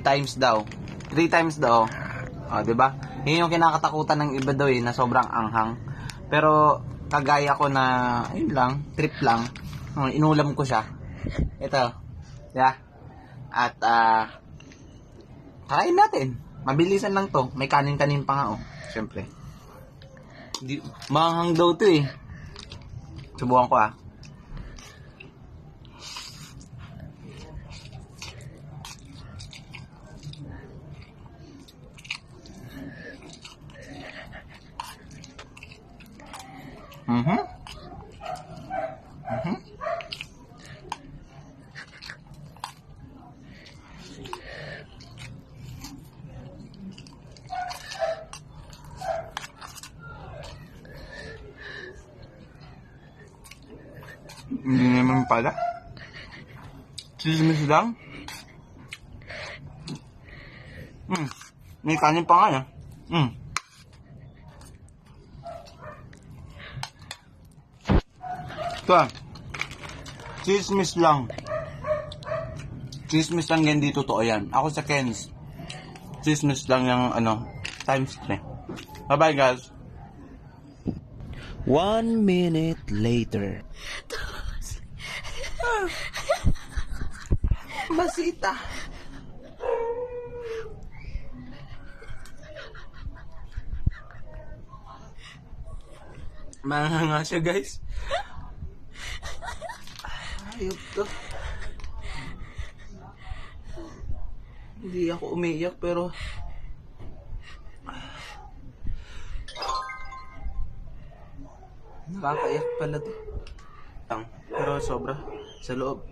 times daw. 3 times daw. O, diba? Yun yung kinakatakutan ng iba daw na sobrang anghang. Pero, kagaya ko na, yun lang, trip lang. Inulam ko siya. Ito. Yeah. At, kain natin. Mabilisan lang to. May kanin-kanin pa nga, Siyempre. Maanghang daw to Subukan ko, Hindi naman pala. Chismis lang. May kanin pa nga Ito chismis lang. Chismis lang yan, di totoo yan. Ako sa Ken's, chismis lang yung times 3. Bye bye guys. 1 minute later. Masita. Mahanga siya guys. Ayop to. Hindi ako umiyak pero nakakaiyak pala to. Pero sobra sa loob.